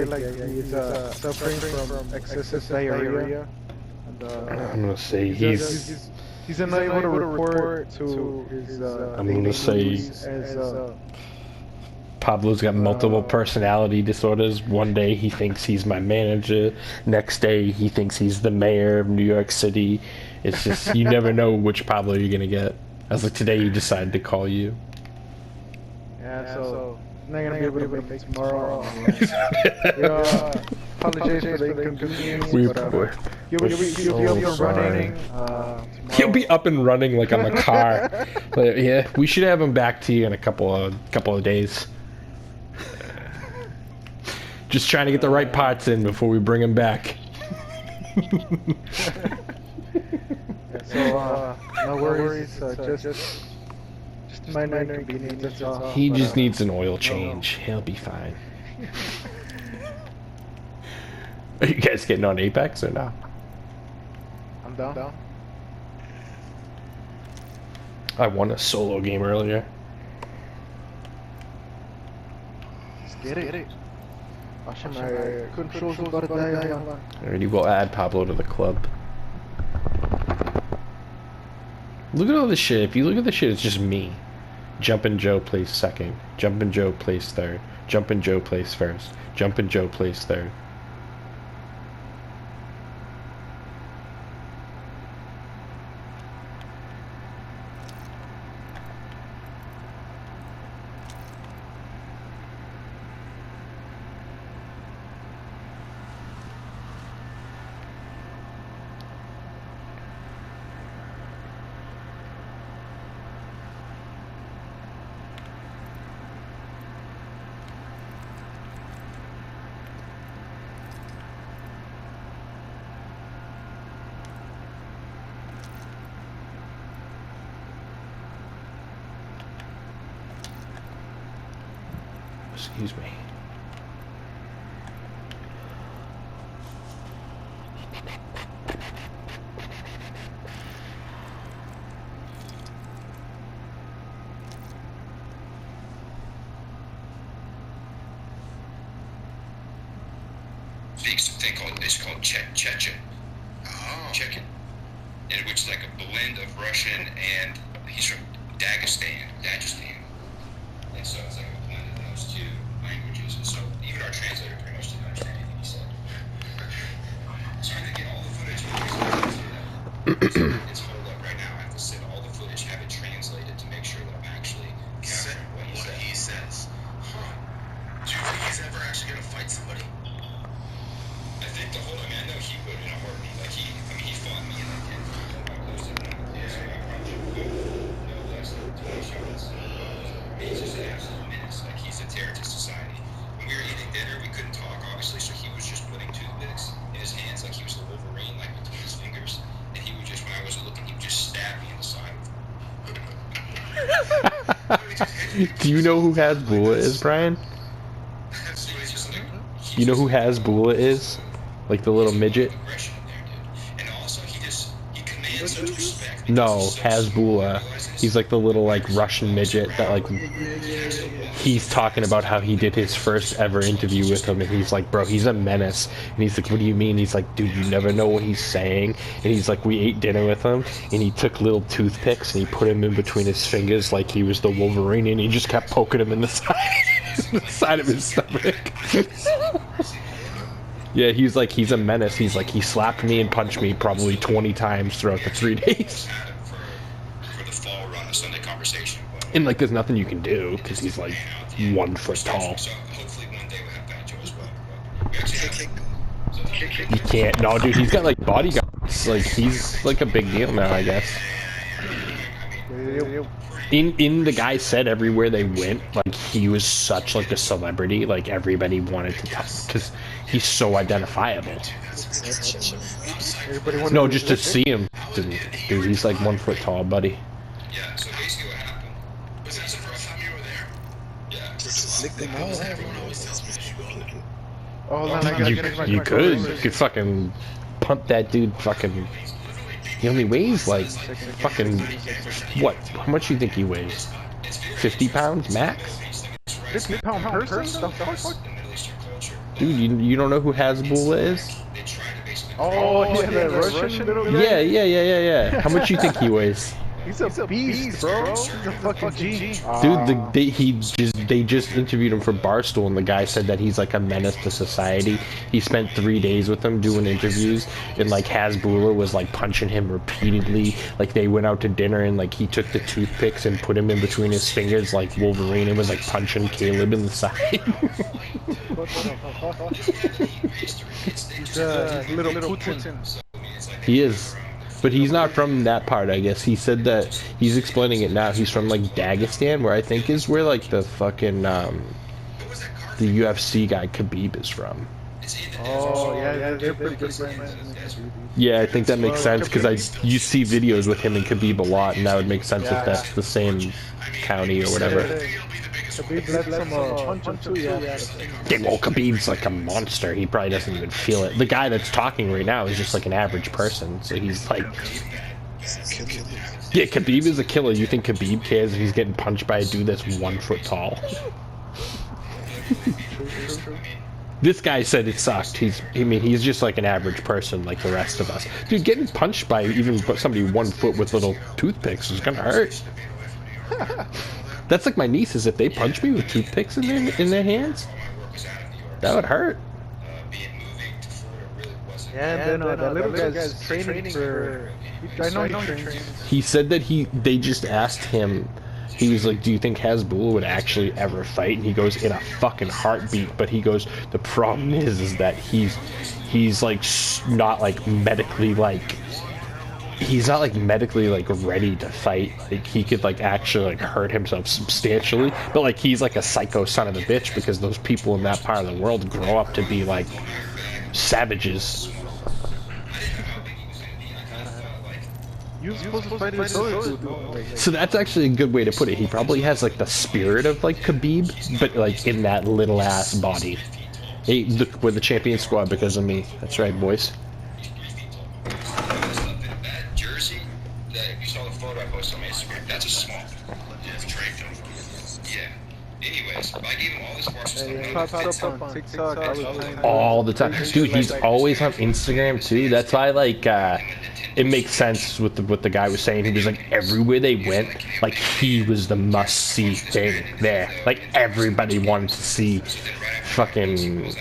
like he's suffering from excessive diarrhea. And, I'm gonna say he's unable to report to his I'm gonna say duties as Pablo's got multiple personality disorders. One day he thinks he's my manager. Next day he thinks he's the mayor of New York City. It's just, you never know which Pablo you're gonna get. As like today he decided to call you. yeah. So I'm not gonna be able to make it tomorrow. Apologize for the inconvenience. You'll be up and running. He'll be up and running like I'm a car. But yeah, we should have him back to you in a couple of days. Just trying to get the right parts in before we bring him back. So no worries. Just minor inconvenience. That's all. He just needs an oil change. He'll be fine. Are you guys getting on Apex or not? I'm down. I won a solo game earlier. Let's get it. Alrighty, we'll add Pablo to the club. Look at all this shit. If you look at the shit, it's just me. Jumpin' Joe plays second. Jumpin' Joe plays third. Jumpin' Joe plays first. Jumpin' Joe plays third. Excuse me. Speaks a thing called Chechen. Oh. Chechen. In which is like a blend of Russian and he's from Dagestan. And so it's like a blend of those two languages. And so even our translator pretty much didn't understand anything he said. So I'm gonna get all the footage. It's hold up right now. I have to send all the footage, have it translated to make sure that I'm actually capturing what he says. Huh. Do you think he's ever actually gonna fight somebody? I think the whole, I know he would in a heartbeat. Like he fought me and I closed it down. Yeah, so I probably no less than 20 shots. He's just an absolute menace. Like he's a terror to society. When we were eating dinner, we couldn't talk obviously, so he was just putting toothpicks in his hands like he was a Wolverine, like between his fingers. And he would just, when I wasn't looking, he would just stab me in the side. Do you know who Hasbula is, Brian? You know who Hasbula is? Like the little midget? No, Hasbula. He's like the little like Russian midget that like he's talking about how he did his first ever interview with him and he's like, bro, he's a menace. And he's like, what do you mean? He's like, dude, you never know what he's saying. And he's like, we ate dinner with him and he took little toothpicks and he put them in between his fingers like he was the Wolverine and he just kept poking him in the side of his stomach. Yeah, he's a menace. He's like, he slapped me and punched me probably 20 times throughout the 3 days. For the fall run, a Sunday conversation. And like, there's nothing you can do because he's like 1 foot tall. So hopefully one day we'll have Banjo as well. We actually have You can't. No, dude, he's got like bodyguards. Like, he's like a big deal now, I guess. In the guy said everywhere they went, like he was such like a celebrity, like everybody wanted to talk because he's so identifiable. No, just to see him, dude, he's like 1 foot tall, buddy. Yeah, so basically what happened was that the first time you were there? Yeah. Everyone always tells me that You could fucking punt that dude fucking. He only weighs like fucking what? How much do you think he weighs? 50 pounds max? 50 pound person? The fuck? Dude, you don't know who Hasbulla is? They tried to basically. Oh, yeah, the Russian little guy? Yeah. How much you think he weighs? He's a beast, bro. He's a fucking G. Dude, they just interviewed him for Barstool, and the guy said that he's like a menace to society. He spent 3 days with him doing interviews, and like Hasbulla was like punching him repeatedly. Like they went out to dinner, and like he took the toothpicks and put him in between his fingers like Wolverine, and was like punching Caleb in the side. What the fuck? He's little Putin. He is. But he's not from that part, I guess. He said that he's explaining it now. He's from like Dagestan, where I think is where like the fucking the UFC guy Khabib is from. Oh, yeah, they're pretty good friends. Yeah, I think that makes sense because you see videos with him and Khabib a lot, and that would make sense if that's the same county or whatever. Khabib let some punch him too, yeah. Yeah, well, Khabib's like a monster. He probably doesn't even feel it. The guy that's talking right now is just like an average person, so he's like... Yeah, Khabib is a killer. You think Khabib cares if he's getting punched by a dude that's 1 foot tall? This guy said it sucked. He's just like an average person like the rest of us. Dude, getting punched by even somebody 1 foot with little toothpicks is gonna hurt. That's like my nieces. If they punch me with toothpicks in their hands, that would hurt. Yeah, that little guy's training for... I know he trains. He said that they just asked him, he was like, do you think Hasbulla would actually ever fight? And he goes, in a fucking heartbeat. But he goes, the problem is that he's like not like medically like... He's not like medically like ready to fight. Like he could like actually like hurt himself substantially, but like he's like a psycho son of a bitch because those people in that part of the world grow up to be like savages. So that's actually a good way to put it. He probably has like the spirit of like Khabib, but like in that little ass body. Hey, look, we're the champion squad because of me. That's right, boys. That's a small. Yeah. Anyways, I gave him all this questions. All the time, dude. He's always on Instagram too. That's why, like, it makes sense with what the guy was saying. He was like, everywhere they went, like he was the must-see thing there. Like everybody wanted to see fucking.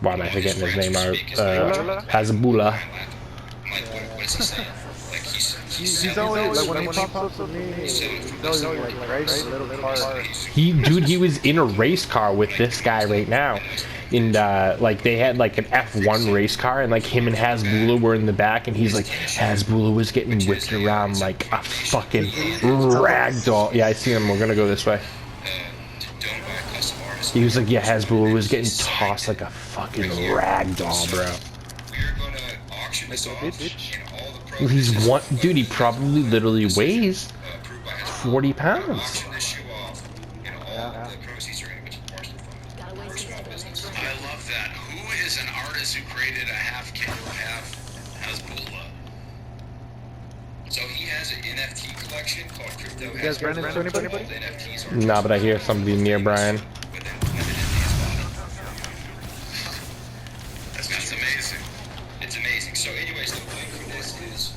Why am I forgetting his name? Hasbulla. He's always like when he pops up to me, he's always like racing a little car. He was in a race car with this guy right now, and like they had like an F1 race car, and like him and Hasbulla were in the back, and he's like, Hasbulla was getting whipped around like a fucking rag doll. Yeah, I see him. We're gonna go this way. He was like, yeah, Hasbulla was getting tossed like a fucking rag doll, bro. He's one, dude. He probably literally weighs 40 pounds. I love that. Who is an artist who created a half kilo, half Hasbulla? So he has an NFT collection called Crypto. You guys ran into anybody? Nah, but I hear somebody near Brian. That's amazing. It's amazing. So anyways, the link for this is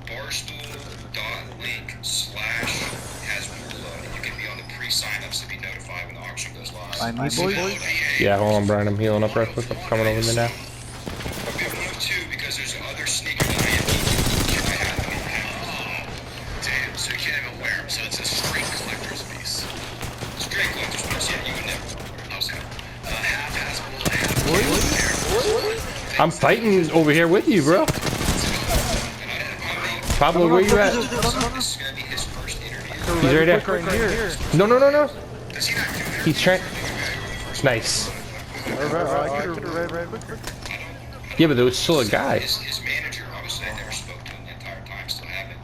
barstool.link/Hasbulla. You can be on the pre-sign-ups to be notified when the auction goes live. I need boys? Yeah, hold on, Brian. I'm healing up real quick. I'm coming over there now. Okay, we have two because there's other sneakers that I have. Damn, so you can't even wear them. So it's a straight collector's piece. Straight collector's piece. Yeah, you would never. I was gonna. Half Hasbulla, half. I'm fighting over here with you, bro. Pablo, where you at? He's right there. No. He's trying. Nice. Yeah, but there was still a guy. His manager, obviously, I never spoke to him the entire time, still haven't.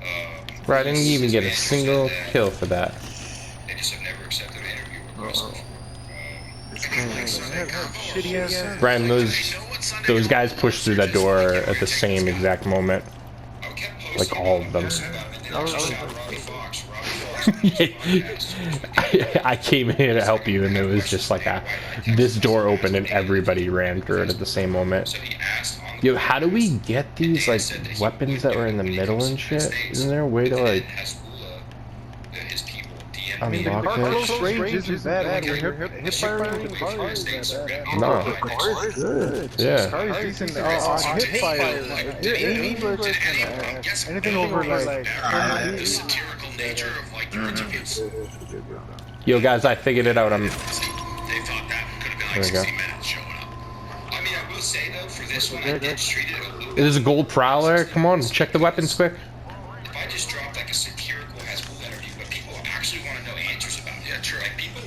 But, Bro, I didn't even get a single kill for that. they just have never accepted an interview request. Brian, those guys pushed through that door at the same exact moment. Like all of them. I came here to help you, and it was just like this door opened and everybody ran through it at the same moment. Yo, how do we get these like weapons that were in the middle and shit? Isn't there a way to like unlock Close it? range isn't bad when you're hip firing the car isn't that bad. No. The car is good. The Yeah. car is decent on hip fire. Like, you're aiming for anything over like the satirical nature of like your interviews. Yo, guys, I figured it out. They thought that could have been like 60 minutes showing up. I mean, I will say though, for this one, I did treat it a little. There's a gold prowler. Come on, check the weapons quick. If I just dropped like a satirical has cool energy, but people actually want to know answers about it. Yeah, true. Like people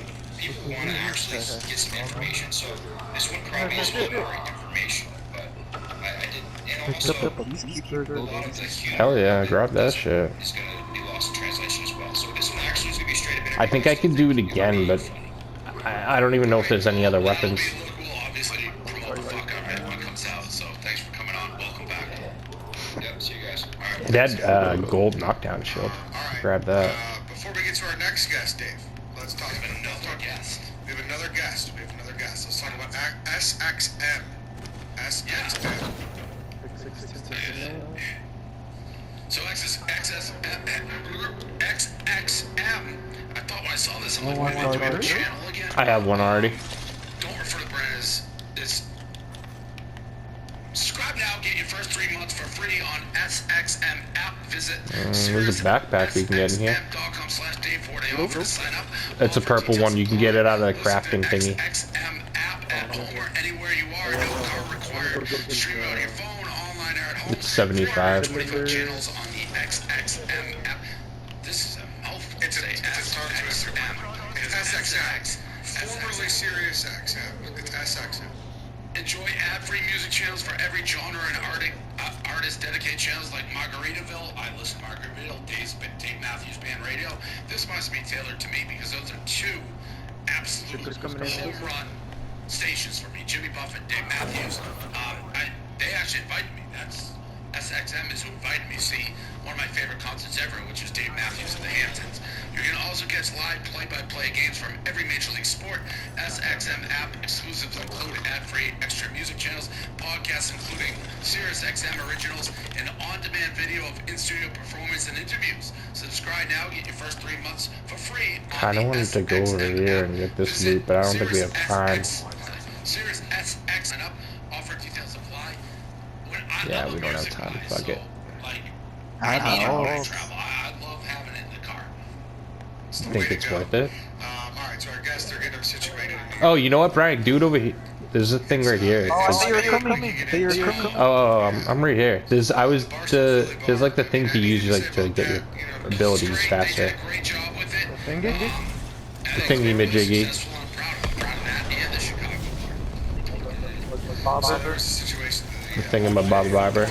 want to actually get some information. So this one probably is more information, but I did, and also a lot of the human Hell yeah, grab that shit. is going to be lost in translation as well. So this one actually is going to be straight up. I think I can do it again, but I don't even know if there's any other weapons. We'll obviously promote the fuck out of it when it comes out. So thanks for coming on. Welcome back. Yep, see you guys. All right. It had gold knockdown shield. Grab that. Before we get to our next guest, Dave, let's talk about another guest. We have another guest. Let's talk about SXM. SXM. So XXM. I thought when I saw this, I'm like, wait a minute, do we have a channel again? I have one already. Don't refer to the brand as this. Subscribe now, get your first 3 months for free on SXM app. Visit There's a backpack we can get in here. SXM.com/Dave4. They offer to sign up. It's a purple one. You can get it out of the crafting thingy. SXM app at home or anywhere you are. No car required. Stream out your phone, online or at home. It's 75. 25 channels on the XXM app. This is a mouthful. It's a SXM. It's SXM. Formerly Sirius XM. It's SXM. Enjoy ad-free music channels for every genre and artist. Dedicated channels like Margaritaville. I listen to Margaritaville. Dave Matthews Band Radio. This must be tailored to me because those are two absolute home run stations for me. Jimmy Buffett, Dave Matthews. They actually invited me. That's SXM is who invited me to see one of my favorite concerts ever, which is Dave Matthews at the Hamptons. You can also catch live play-by-play games from every major league sport. SXM app exclusives include ad-free extra music channels, podcasts including Sirius XM originals, and on-demand video of in-studio performance and interviews. Subscribe now, get your first 3 months for free. Kinda wanted to go over here and get this loot, but I don't think we have time. Sirius SX and up. Offer details apply. Yeah, we don't have time. Fuck it. Like, I know. I travel. I love having it in the car. It's the way Think to it's go. worth it? Alright, so our guests are getting situated. Oh, you know what, Brian? Do it over here. There's a thing right here. It I says- see you're coming. I'm right here. There's like the thing to use like to get your abilities faster. Great job with it. Thingy? The thingy majiggy. Bobber. The thingamabobber.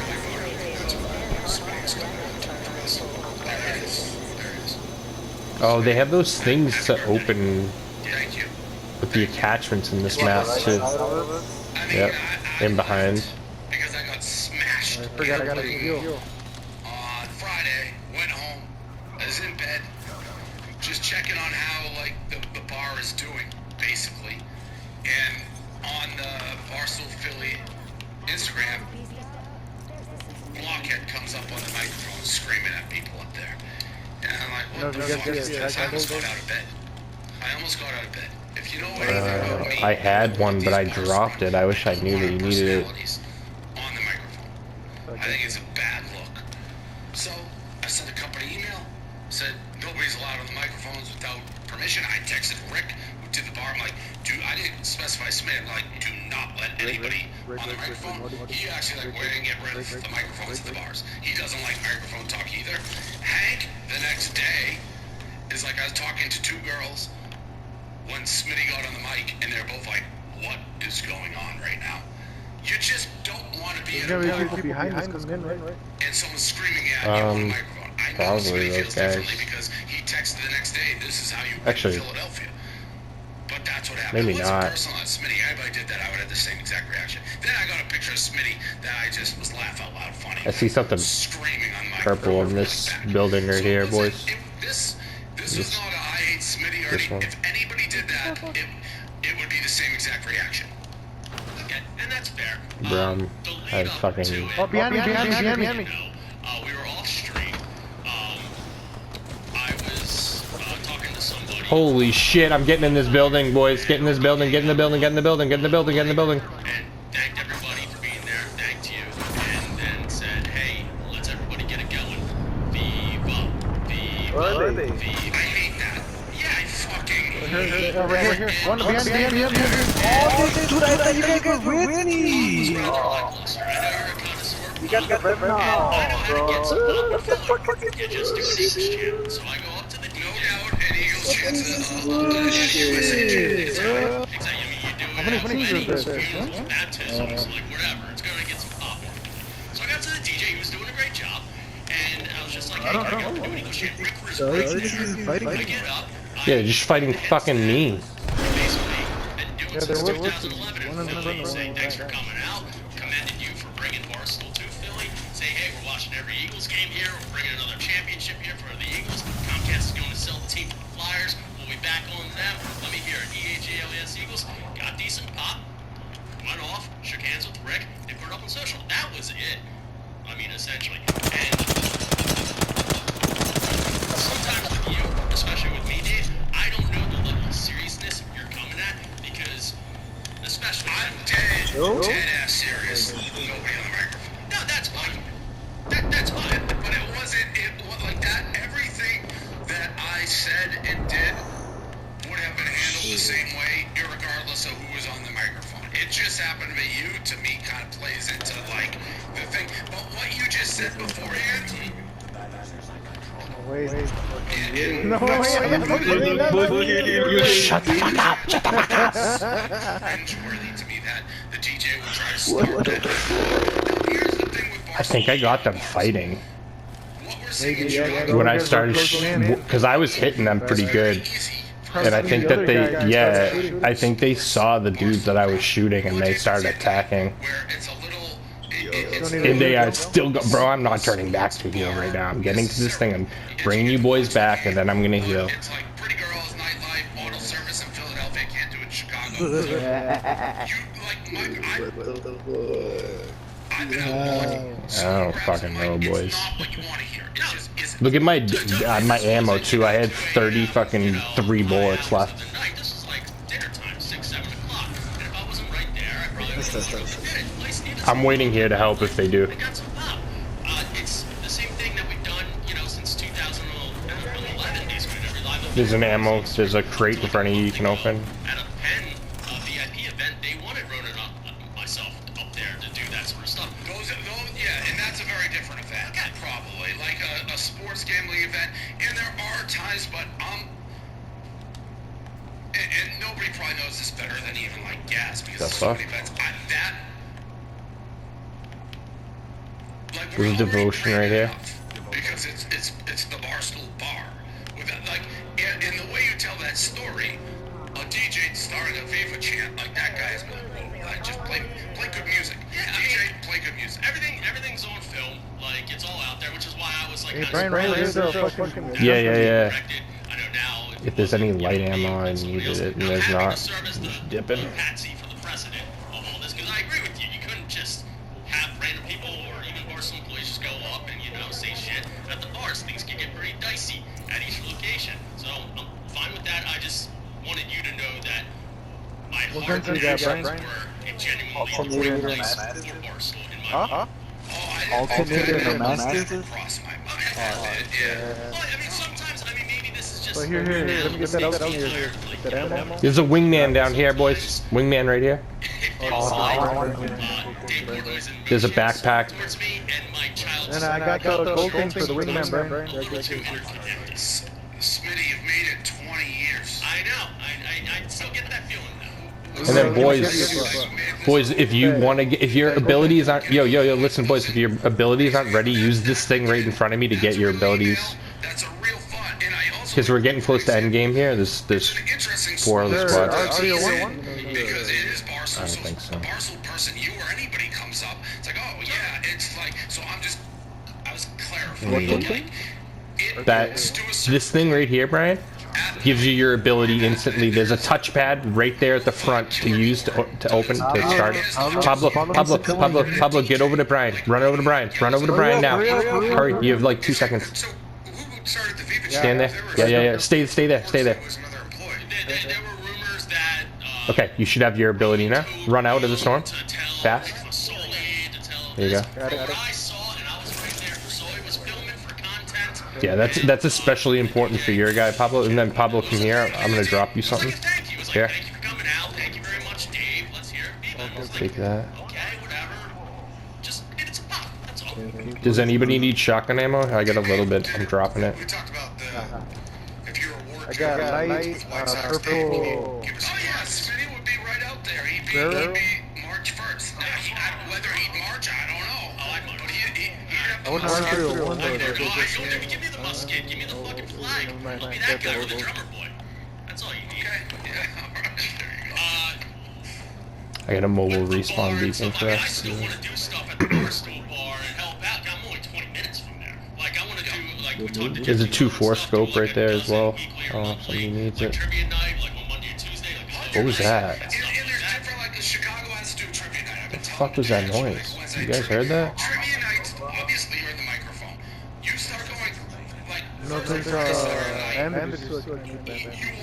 Oh, they have those things to open Thank you. with the attachments in this map too. Yep, in behind. Because I got smashed. I forgot I got a deal. On Friday, went home, I was in bed, just checking on how like the bar is doing, basically. And on the Barstool Philly Instagram, Blockhead comes up on the microphone screaming at people up there. And I'm like, what the fuck is this? I almost got out of bed. If you know anything about me, I had one, but I dropped it. I wish I knew that you needed it. on the microphone. I think it's a bad look. So I sent a company email, said nobody's allowed on the microphones without permission. I texted Rick, who did the bar. I'm like, dude, I didn't specify Smith. I'm like, do not let anybody on the microphone. He actually like, we're gonna get rid of the microphones at the bars. He doesn't like microphone talk either. Hank, the next day, is like, I was talking to two girls when Smitty got on the mic, and they're both like, what is going on right now? You just don't want to be in a bar People behind us coming in, right? and someone's screaming at you on the microphone. I know probably Smitty those feels guys. differently because he texted the next day, this is how you win Actually, Philadelphia. But that's what happened. maybe It wasn't not. personal on Smitty. Anybody did that, I would have the same exact reaction. Then I got a picture of Smitty that I just was laugh out loud funny. I see something Screaming on the purple microphone in this really bad. building right So here, listen, boys. this This was not a I hate Smitty or anything. If anybody did that, it would be the same exact reaction. Okay, and that's fair. I fucking... Oh, behind me. We were off stream. I was talking to somebody. Holy shit, I'm getting in this building, boys. Get in this building, get in the building, get in the building, get in the building, get in the building. And thanked everybody for being there, thanked you, and then said, hey, let's everybody get it going. Viva. I hate that. Yeah, I fucking hate that. Right here. One behind me. Oh, dude, I thought you guys were winning. I know you're a connoisseur. You guys got red now. I know how to get some pop. You're just doing Eagles channel. So I go up to the no doubt an Eagles chance. Exactly. I mean, you do it at weddings, funerals, baptisms, like whatever. It's gonna get some pop. So I got to the DJ. He was doing a great job, and I was just like, hey, I got to do an Eagles chant. Rick was right there. I get up. Yeah, just fighting fucking me. Basically, been doing since 2011 in Philly, saying thanks for coming out, commended you for bringing Barstool to Philly, say hey, we're watching every Eagles game here, we're bringing another championship here for the Eagles, Comcast is going to sell the team to the Flyers, we'll be back on them, let me hear it, EAGLES Eagles, got decent pop, went off, shook hands with Rick, they put it up on social, that was it, I mean essentially, and sometimes with you, especially with me, Dave, I don't know the level of seriousness you're coming at because, especially I'm dead ass serious. Nobody on the microphone. No, that's fine. That's fine. But it wasn't like that. Everything that I said and did would have been handled the same way, irregardless of who was on the microphone. It just happened to be you. To me, kind of plays into like the thing. But what you just said beforehand. Wait. No, Shut the fuck up! Shut the fuck up! Cringeworthy to me that the DJ will try to start that. Now, here's the thing with I think I got them fighting. what we're seeing in Chicago. When I started, because I was hitting them pretty good. Easy. And I think that I think they saw the dudes that I was shooting and they started attacking. Where it's a little. And they are still bro, I'm not turning back to heal right now. I'm getting to this thing, I'm bringing you boys back, and then I'm gonna heal. It's like Pretty Girls, Nightlife, Auto Service in Philadelphia, can't do it in Chicago. I've been out I don't fucking know, boys. It's not what you want to hear. It just isn't. Look at my ammo too. I had 3 bullets left. This is like dinner time, 6, 7 o'clock. And if I wasn't right there, I probably would have I'm waiting here to help if they do. I got some pop. It's the same thing that we've done, since 2011, basically, every live event. There's an ammo, there's a crate in front of you you can open. At a Penn VIP event, they wanted Ronan myself up there to do that sort of stuff. Yeah, and that's a very different event, probably. Like a sports gambling event. And there are times, but and nobody probably knows this better than even like Gas, because there's so many events. This is devotion right here. Because it's the Barstool bar. With that, like, in the way you tell that story, a DJ starting a Viva chant, like that guy has been like, whoa, like, just play good music. Yeah, DJ, play good music. Everything's on film, like it's all out there, which is why I was like, Hey, Brian, Yeah. I know now. If there's any light ammo, I needed it, and there's not. Just dipping. Patsy for the president of all this, because I agree with you. You couldn't just have random people or even Barstool employees just go up and say shit at the bars. Things can get pretty dicey at each location. So I'm fine with that. I just wanted you to know that my heart intentions were genuinely a great place for Barstool in my mind. Alternative Cross my mind. yeah. Well, I mean, sometimes, maybe this is just. So here, let me get that out here. That ammo? There's a wingman down here, boys. Wingman right here. There's a backpack. And I got the gold thing for the wingman, Brian. Smitty, you've made it 20 years. I know. I still get that feeling now. And then boys, if you want to, if your abilities aren't, yo, listen, boys, if your abilities aren't ready, use this thing right in front of me to get your abilities. That's a real fun, and I also. Because we're getting close to end game here. There's 4 other squads. Because it is Barstool. I don't think so. A Barstool person, you or anybody comes up, it's like, oh yeah, it's like. So I was clarifying. Like, it That this thing right here, Brian, gives you your ability instantly. There's a touchpad right there at the front to use to open to start. Pablo, get over to Brian. Run over to Brian. Run over to Brian now. Hurry, you have like 2 seconds. So, who started the Viva Stand there. Yeah. Stay there. There was another employee. There were rumors that. Okay, you should have your ability now. Run out of the storm. Fast. There you go. Yeah, that's especially important for your guy, Pablo. And then Pablo, come here. I'm gonna drop you something. Here. Take that. Does anybody need shotgun ammo? I got a little bit. I'm dropping it. We talked about the. If you're a war I got light, purple. Oh yeah, Smitty would be right out there. He'd be March 1st. Whether he'd march, I don't know. But I wouldn't run through a window. give me the musket. Give me the fucking flag. I'll be that guy with the drummer boy. That's all you need. Okay. Yeah. All right. There you go. I got a mobile respawn beacon for I us. still want to do stuff at the Barstool bar and help out. I'm only 20 minutes from there. Like I want to do like we talked to. There's a 2-4 scope right there as well. Oh, somebody needs it. Trivia night, like on Monday or Tuesday. What was that? And there's different, like Chicago has to do trivia night. I've been What the fuck was that noise? You guys heard that? Trivia nights, obviously you're in the microphone. You start going like No, first take night, bandages. you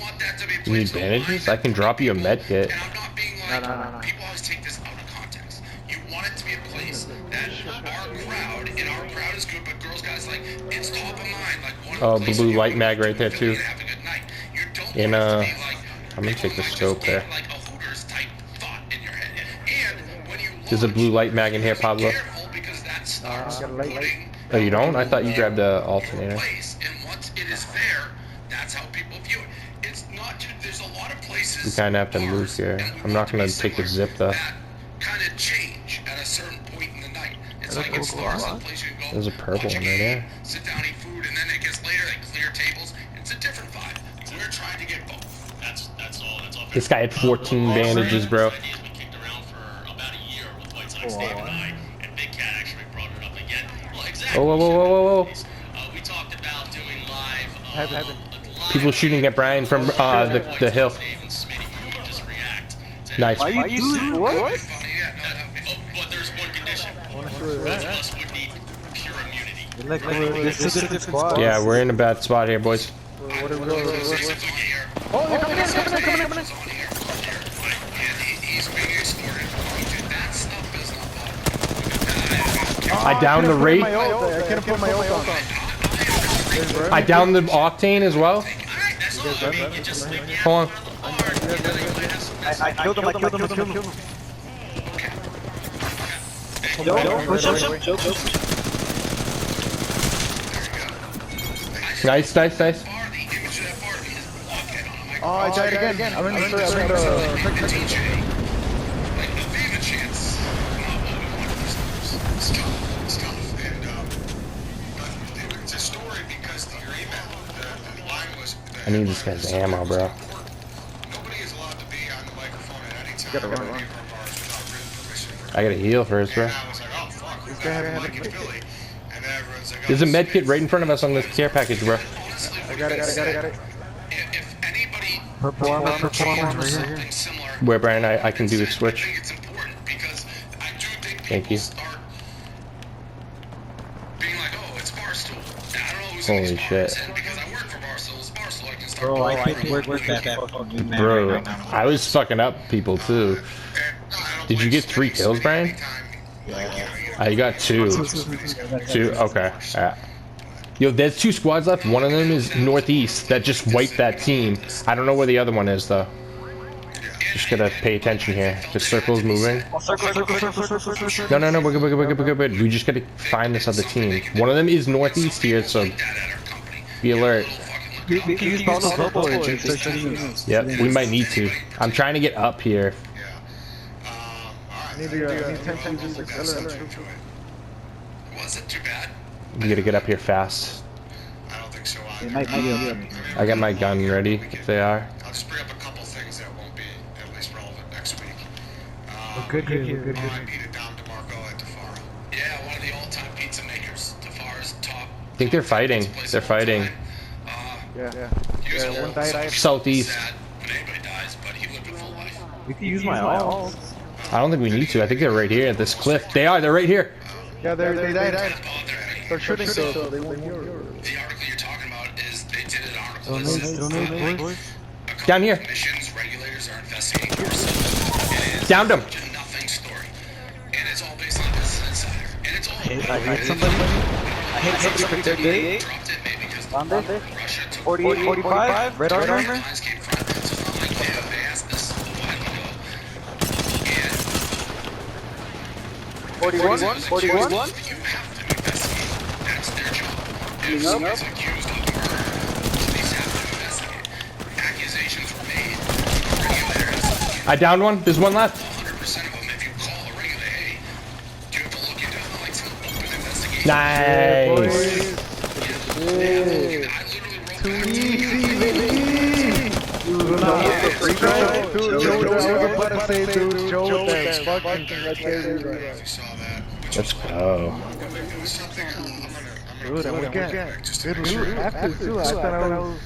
want that to be You need bandages? I can drop you a med kit. and I'm not being like No. people always take this out of context. You want it to be a place that our crowd, and our crowd is good, but girls guys like it's top of mind. Like one Oh, of the places blue you light go mag to right there, Philly too. to have a good night. You don't In, want it to be like, I'm gonna take the scope there. like a Hooters type thought in your head. And when you There's a blue light mag in here, Pablo. careful because that starts got a light. putting Oh, you don't? I thought you grabbed the alternator. place, and once it is there, that's how people view it. It's not just, there's a lot of places. We kinda have to move here. I'm not gonna take the zip though. That kind of change at a certain point in the night. It's like it starts a place you can go. There's a purple watch a one right game, there. sit down, eat food, and then it gets later. They clear tables. It's a different vibe. We're trying to get both. That's all. That's all. This guy had 14 bandages, bro. Ideas we kicked around for about a year with White Sox Dave and I, and Big Cat actually brought it up again. Well, exactly. Whoa. We talked about doing live. People shooting at Brian from the hill. Nice. Why you doing what? But there's one condition. Both of us would need pure immunity. This is a different squad. Yeah, we're in a bad spot here, boys. What are we doing? Oh, they're coming in. He's being extorted. That stuff is not bad. I downed the rate. I couldn't put my ult on. I downed the octane as well. Hold on. I killed him. Yo, push him. Nice. Oh, I died again. I'm in the TJ. Like, the Viva chance. Not what we want for stars. It's tough. And, it's a story because to your email, the line was... I need this guy's ammo, bro. Nobody is allowed to be on the microphone at any time. Gotta run. Any of our bars without written permission from... I gotta heal first, bro. And I was like, oh, fuck, we got a mic with Billy. And then everyone's like, There's a med kit right in front of us on this care package, bro. honestly, I got it. if anybody... Purple armor right here. something similar... Where, Brian? I can do the I switch. think it's important because I do think Thank people you. start being like, oh, it's Barstool. I don't know who's Holy in these shit. bars. And because I work for Barstool, it's Barstool. I can start Bro, I building think from we're that fucking new man Bro, right now. I was fucking up people too. Did you get 3 kills, Brian? You got 2. 2? Okay. Yo, there's 2 squads left. One of them is northeast that just wiped that team. I don't know where the other one is though. Just gotta pay attention here. The circle's moving. Circle. No, we're good. We just gotta find this other team. One of them is northeast here, so be alert. We can use Paulo's bubble and just use. Yep, we might need to. I'm trying to get up here. I need 10 times just accelerate. Was it too bad? We gotta get up here fast. I don't think so. It might be I got my gun ready if they are. I'll just bring up a couple things that won't be at least relevant next week. good. I beat it down to Marco at Tafaro. Yeah, one of the all-time pizza makers. Tafaro's top I think they're fighting. They're fighting. Yeah. One died. Southeast. When anybody dies, but he lived a full life. We can use my ult. I don't think we need to. I think they're right here at this cliff. They are. They're right here. Yeah, they died. They're shooting So, so they won't hear. the article you're talking about is they did an article Don't that know, says don't know, boys. a couple Down here. Commissions regulators are investigating arson. Downed him. It's a nothing story, and it's all based on Business Insider, and it's all. I hit somebody. I hit somebody for 38. Dropped it maybe because On there. Russia took 48, 45. Red armor. lines came from it. So it's not like they asked this a while ago. And 41. 41. you have to investigate. That's their job. If somebody's accused of murder, police have to investigate. Accusations were made. A regulator has to I downed one. There's one left. 100% of them. If you call a regulator, hey, do you have to look into it? Like some open investigation. Nice. I literally wrote Dude, saw that. Let's go. and we get. Dude, we have to too. I thought I was.